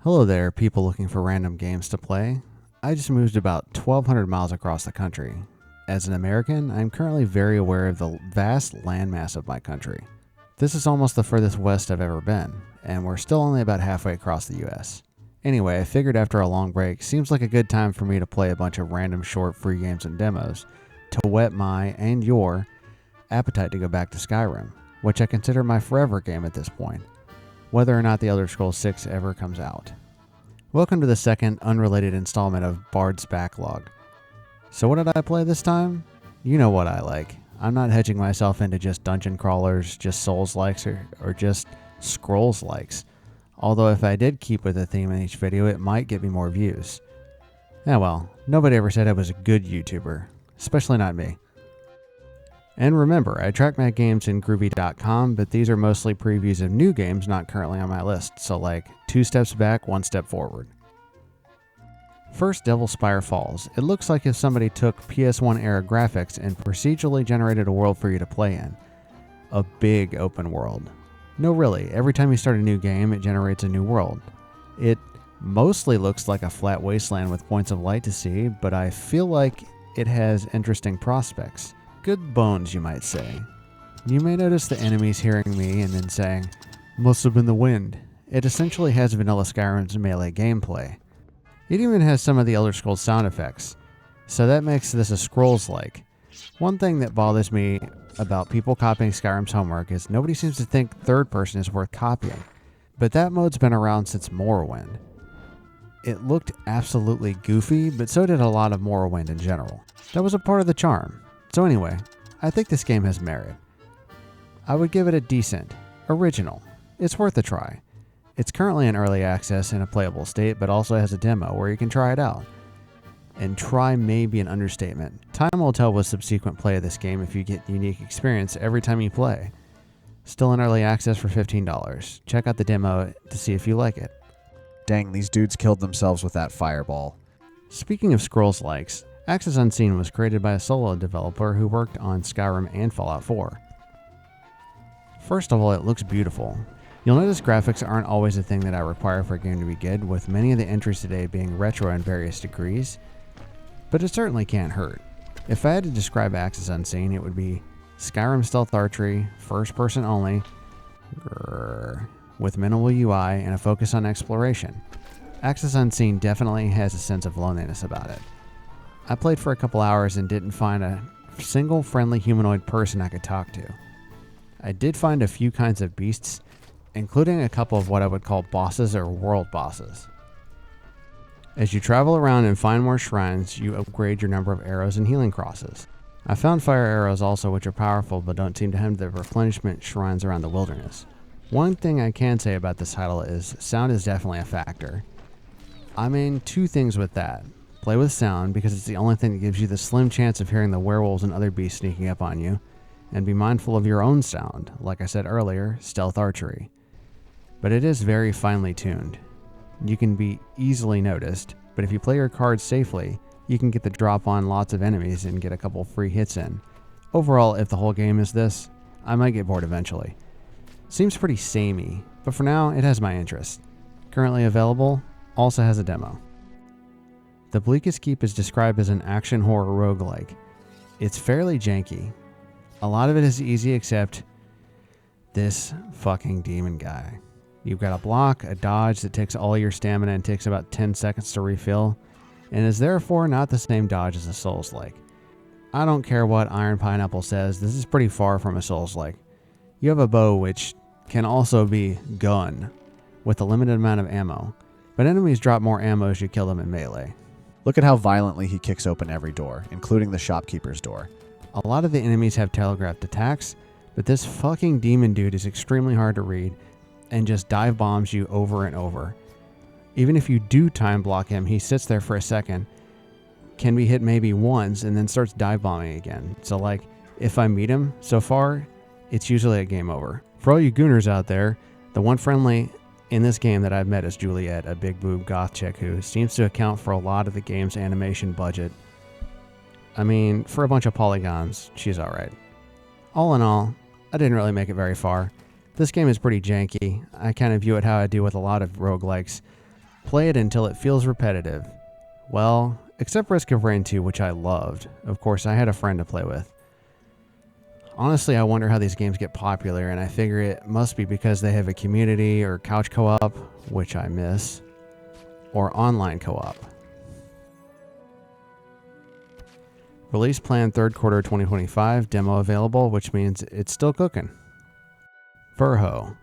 Hello there, people looking for random games to play. I just moved about 1,200 miles across the country. As an American, I'm currently very aware of the vast landmass of my country. This is almost the furthest west I've ever been, and we're still only about halfway across the US. Anyway, I figured after a long break, seems like a good time for me to play a bunch of random short free games and demos to whet my, and your, appetite to go back to Skyrim, which I consider my forever game at this point, whether or not The Elder Scrolls 6 ever comes out. Welcome to the second unrelated installment of Bard's Backlog. So what did I play this time? You know what I like. I'm not hedging myself into just dungeon crawlers, just Souls-likes, or just Scrolls-likes. Although if I did keep with the theme in each video, it might get me more views. Yeah well, nobody ever said I was a good YouTuber, especially not me. And remember, I track my games in Groovy.com, but these are mostly previews of new games not currently on my list, so like 2 steps back, 1 step forward. First, Spire Falls. It looks like if somebody took PS1 era graphics and procedurally generated a world for you to play in. A big open world. No really, every time you start a new game, it generates a new world. It mostly looks like a flat wasteland with points of light to see, but I feel like it has interesting prospects. Good bones, you might say. You may notice the enemies hearing me and then saying, "Must have been the wind." It essentially has vanilla Skyrim's melee gameplay. It even has some of the Elder Scrolls sound effects, so that makes this a Scrolls-like. One thing that bothers me about people copying Skyrim's homework is nobody seems to think third person is worth copying, but that mode's been around since Morrowind. It looked absolutely goofy, but so did a lot of Morrowind in general. That was a part of the charm. So anyway, I think this game has merit. I would give it a decent, original. It's worth a try. It's currently in early access in a playable state, but also has a demo where you can try it out. And try may be an understatement. Time will tell with subsequent play of this game if you get unique experience every time you play. Still in early access for $15. Check out the demo to see if you like it. Dang, these dudes killed themselves with that fireball. Speaking of Scrolls-likes, Axis Unseen was created by a solo developer who worked on Skyrim and Fallout 4. First of all, it looks beautiful. You'll notice graphics aren't always the thing that I require for a game to be good, with many of the entries today being retro in various degrees, but it certainly can't hurt. If I had to describe Axis Unseen, it would be Skyrim stealth archery, first person only, with minimal UI and a focus on exploration. Axis Unseen definitely has a sense of loneliness about it. I played for a couple hours and didn't find a single friendly humanoid person I could talk to. I did find a few kinds of beasts, including a couple of what I would call bosses or world bosses. As you travel around and find more shrines, you upgrade your number of arrows and healing crosses. I found fire arrows also, which are powerful but don't seem to have the replenishment shrines around the wilderness. One thing I can say about this title is sound is definitely a factor. I mean, 2 things with that. Play with sound because it's the only thing that gives you the slim chance of hearing the werewolves and other beasts sneaking up on you, and be mindful of your own sound, like I said earlier, stealth archery. But it is very finely tuned. You can be easily noticed, but if you play your cards safely, you can get the drop on lots of enemies and get a couple free hits in. Overall, if the whole game is this, I might get bored eventually. Seems pretty samey, but for now, it has my interest. Currently available, also has a demo. The Bleakest Keep is described as an action horror roguelike. It's fairly janky. A lot of it is easy except this fucking demon guy. You've got a block, a dodge that takes all your stamina and takes about 10 seconds to refill, and is therefore not the same dodge as a Souls-like. I don't care what Iron Pineapple says, this is pretty far from a Souls-like. You have a bow which can also be gun, with a limited amount of ammo, but enemies drop more ammo as you kill them in melee. Look at how violently he kicks open every door, including the shopkeeper's door. A lot of the enemies have telegraphed attacks, but this fucking demon dude is extremely hard to read and just dive bombs you over and over. Even if you do time block him, he sits there for a second, can be hit maybe once, and then starts dive bombing again. So like, if I meet him, so far, it's usually a game over. For all you gooners out there, the one friendly in this game that I've met is Juliet, a big boob goth chick who seems to account for a lot of the game's animation budget. I mean, for a bunch of polygons, she's alright. All in all, I didn't really make it very far. This game is pretty janky. I kind of view it how I do with a lot of roguelikes. Play it until it feels repetitive. Well, except Risk of Rain 2, which I loved. Of course, I had a friend to play with. Honestly, I wonder how these games get popular, and I figure it must be because they have a community or couch co-op, which I miss, or online co-op. Release planned third quarter 2025, demo available, which means it's still cooking. Verho,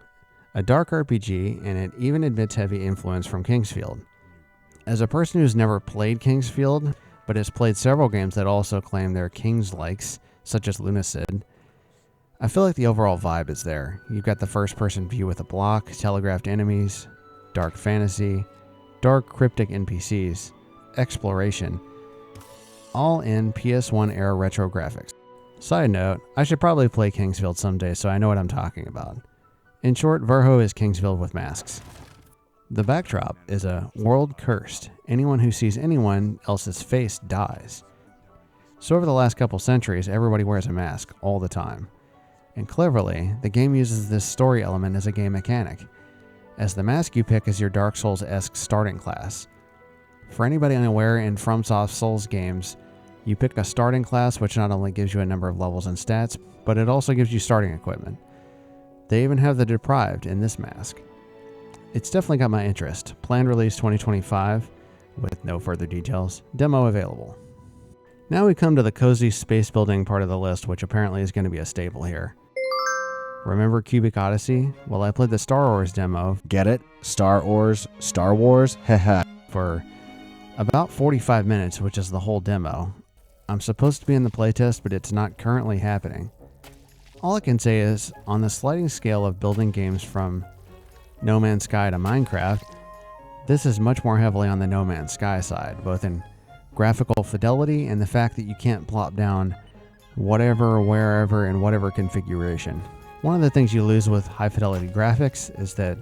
a dark RPG, and it even admits heavy influence from Kingsfield. As a person who's never played Kingsfield, but has played several games that also claim they're Kings-likes, such as Lunacid, I feel like the overall vibe is there. You've got the first-person view with a block, telegraphed enemies, dark fantasy, dark cryptic NPCs, exploration, all in PS1-era retro graphics. Side note, I should probably play Kingsfield someday so I know what I'm talking about. In short, Verho is Kingsfield with masks. The backdrop is a world cursed. Anyone who sees anyone else's face dies. So over the last couple centuries, everybody wears a mask all the time. And cleverly, the game uses this story element as a game mechanic, as the mask you pick is your Dark Souls-esque starting class. For anybody unaware, in FromSoft Souls games, you pick a starting class which not only gives you a number of levels and stats, but it also gives you starting equipment. They even have the Deprived in this mask. It's definitely got my interest. Planned release 2025, with no further details. Demo available. Now we come to the cozy space building part of the list, which apparently is going to be a staple here. Remember Cubic Odyssey? Well, I played the Star Wars demo. Get it? Star Wars? Star Wars? Haha. For about 45 minutes, which is the whole demo. I'm supposed to be in the playtest, but it's not currently happening. All I can say is, on the sliding scale of building games from No Man's Sky to Minecraft, this is much more heavily on the No Man's Sky side, both in graphical fidelity and the fact that you can't plop down whatever, wherever, in whatever configuration. One of the things you lose with high fidelity graphics is that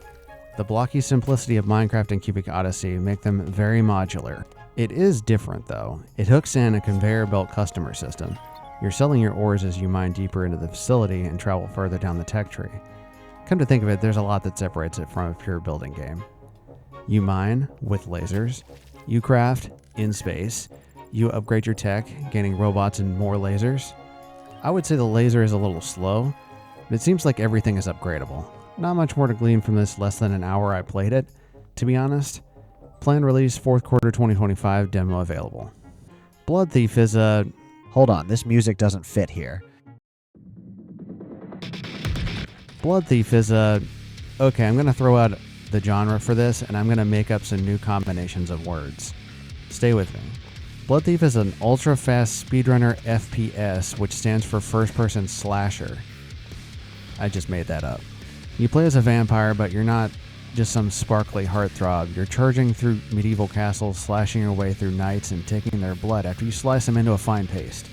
the blocky simplicity of Minecraft and Cubic Odyssey make them very modular. It is different though. It hooks in a conveyor belt customer system. You're selling your ores as you mine deeper into the facility and travel further down the tech tree. Come to think of it, there's a lot that separates it from a pure building game. You mine with lasers, you craft in space, you upgrade your tech, gaining robots and more lasers. I would say the laser is a little slow, but it seems like everything is upgradable. Not much more to glean from this less than an hour I played it, to be honest. Planned release 4th quarter 2025, demo available. Bloodthief is a... Hold on, this music doesn't fit here. Bloodthief is a... Okay, I'm going to throw out the genre for this, and I'm going to make up some new combinations of words. Stay with me. Bloodthief is an ultra-fast speedrunner FPS, which stands for first-person slasher. I just made that up. You play as a vampire, but you're not just some sparkly heartthrob. You're charging through medieval castles, slashing your way through knights, and taking their blood after you slice them into a fine paste.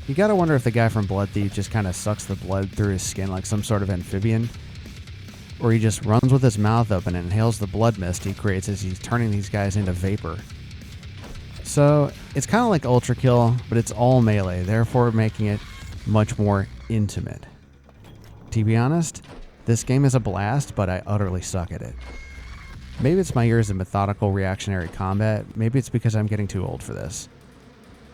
You gotta wonder if the guy from Bloodthief just kinda sucks the blood through his skin like some sort of amphibian, or he just runs with his mouth open and inhales the blood mist he creates as he's turning these guys into vapor. So, it's kinda like Ultra Kill, but it's all melee, therefore making it much more intimate. To be honest, this game is a blast, but I utterly suck at it. Maybe it's my years of methodical reactionary combat, maybe it's because I'm getting too old for this.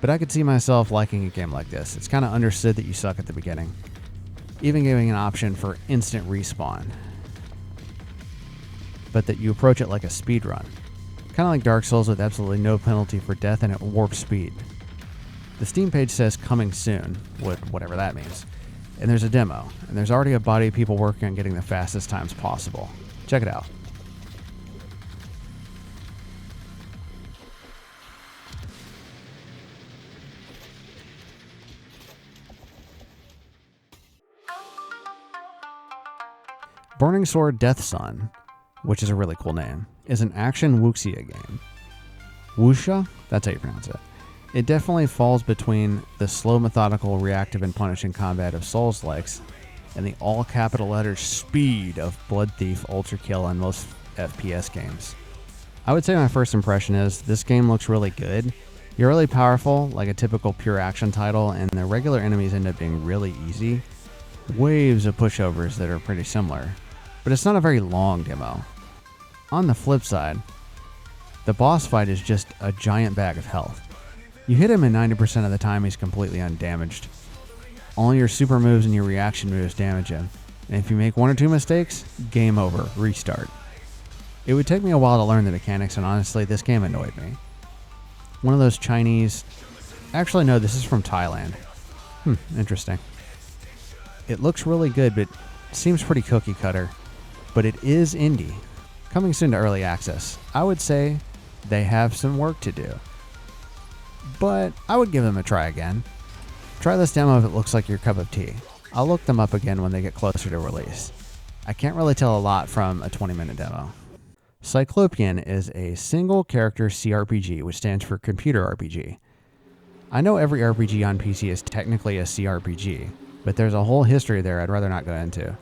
But I could see myself liking a game like this. It's kind of understood that you suck at the beginning, even giving an option for instant respawn, but that you approach it like a speedrun. Kind of like Dark Souls with absolutely no penalty for death and at warp speed. The Steam page says coming soon, whatever that means. And there's a demo, and there's already a body of people working on getting the fastest times possible. Check it out. Burning Sword Death Sun, which is a really cool name, is an action wuxia game. Wuxia? That's how you pronounce it. It definitely falls between the slow, methodical, reactive, and punishing combat of Souls-likes and the all-capital letters speed of Bloodthief, Ultra Kill, and most FPS games. I would say my first impression is this game looks really good. You're really powerful, like a typical pure action title, and the regular enemies end up being really easy. Waves of pushovers that are pretty similar, but it's not a very long demo. On the flip side, The boss fight is just a giant bag of health. You hit him and 90% of the time he's completely undamaged. Only your super moves and your reaction moves damage him, and if you make one or two mistakes, game over, restart. It would take me a while to learn the mechanics, and honestly, this game annoyed me. One of those Chinese... Actually, no, this is from Thailand. Interesting. It looks really good, but seems pretty cookie cutter. But it is indie. Coming soon to early access. I would say they have some work to do. But I would give them a try again. Try this demo if it looks like your cup of tea. I'll look them up again when they get closer to release. I can't really tell a lot from a 20-minute demo. Cyclopean is a single-character CRPG, which stands for Computer RPG. I know every RPG on PC is technically a CRPG, but there's a whole history there I'd rather not go into.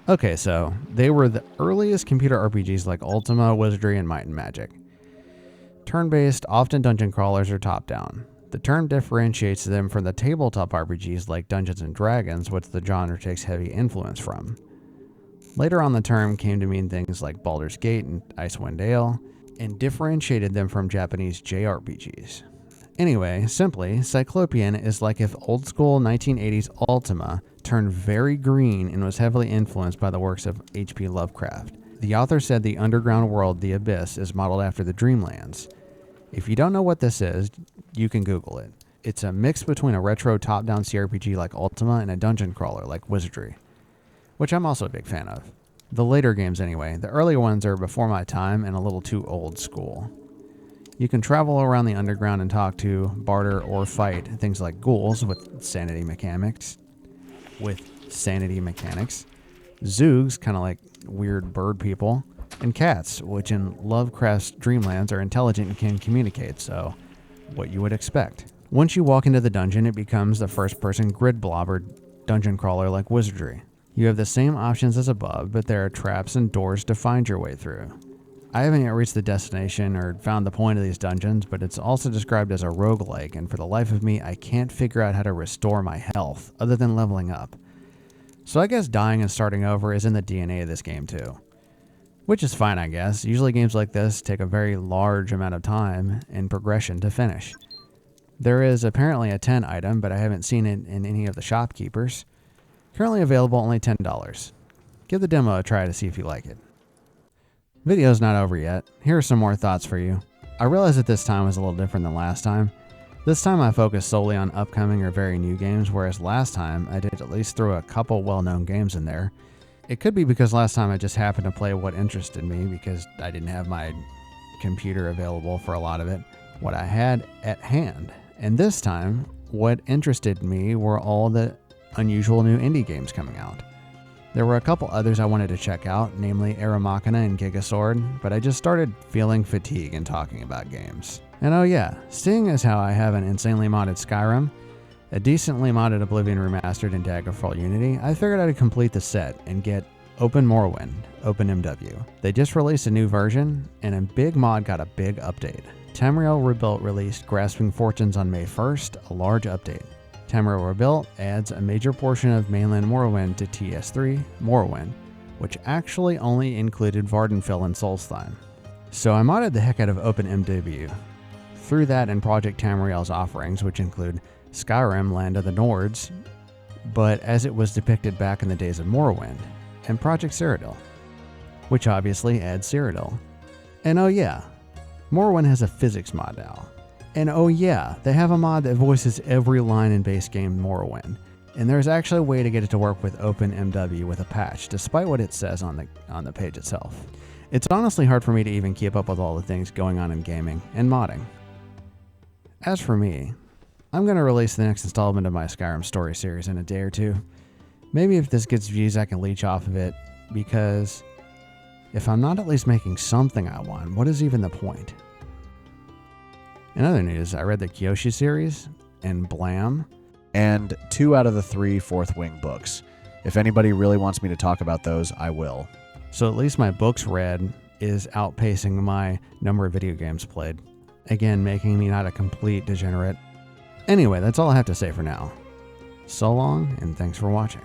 Okay, so they were the earliest computer RPGs like Ultima, Wizardry, and Might and Magic. Turn-based, often dungeon crawlers are top-down. The term differentiates them from the tabletop RPGs like Dungeons & Dragons, which the genre takes heavy influence from. Later on, the term came to mean things like Baldur's Gate and Icewind Dale, and differentiated them from Japanese JRPGs. Anyway, simply, Cyclopean is like if old-school 1980s Ultima turned very green and was heavily influenced by the works of H.P. Lovecraft. The author said the underground world, the Abyss, is modeled after the Dreamlands. If you don't know what this is, you can Google it. It's a mix between a retro top-down CRPG like Ultima and a dungeon crawler like Wizardry, which I'm also a big fan of. The later games anyway. The earlier ones are before my time and a little too old school. You can travel around the underground and talk to, barter, or fight things like ghouls with sanity mechanics. Zoogs, kind of like weird bird people, and cats, which in Lovecraft's Dreamlands are intelligent and can communicate, so what you would expect. Once you walk into the dungeon, it becomes the first-person grid blobber dungeon crawler like Wizardry. You have the same options as above, but there are traps and doors to find your way through. I haven't yet reached the destination or found the point of these dungeons, but it's also described as a roguelike, and for the life of me, I can't figure out how to restore my health, other than leveling up. So I guess dying and starting over is in the DNA of this game too. Which is fine, I guess. Usually games like this take a very large amount of time and progression to finish. There is apparently a 10 item, but I haven't seen it in any of the shopkeepers. Currently available only $10. Give the demo a try to see if you like it. Video's not over yet. Here are some more thoughts for you. I realize that this time was a little different than last time. This time I focused solely on upcoming or very new games, whereas last time I did at least throw a couple well-known games in there. It could be because last time I just happened to play what interested me because I didn't have my computer available for a lot of it, what I had at hand. And this time, what interested me were all the unusual new indie games coming out. There were a couple others I wanted to check out, namely Era Machina and Gigasword, but I just started feeling fatigue in talking about games. And oh yeah, seeing as how I have an insanely modded Skyrim, a decently modded Oblivion Remastered, and Daggerfall Unity, I figured I'd complete the set and get Morrowind, OpenMW. They just released a new version, and a big mod got a big update. Tamriel Rebuilt released Grasping Fortunes on May 1st, a large update. Tamriel Rebuilt adds a major portion of mainland Morrowind to TS3, Morrowind, which actually only included Vvardenfell and Solstheim. So I modded the heck out of OpenMW. Through that and Project Tamriel's offerings, which include Skyrim, Land of the Nords, but as it was depicted back in the days of Morrowind, and Project Cyrodiil, which obviously adds Cyrodiil. And oh yeah, Morrowind has a physics mod now. And oh yeah, they have a mod that voices every line in base game Morrowind. And there's actually a way to get it to work with OpenMW with a patch, despite what it says on the page itself. It's honestly hard for me to even keep up with all the things going on in gaming and modding. As for me, I'm going to release the next installment of my Skyrim story series in a day or two. Maybe if this gets views I can leech off of it, because if I'm not at least making something I want, what is even the point? In other news, I read the Kyoshi series, and blam. And 2 out of the 3 Fourth Wing books. If anybody really wants me to talk about those, I will. So at least my books read is outpacing my number of video games played. Again, making me not a complete degenerate. Anyway, that's all I have to say for now. So long, and thanks for watching.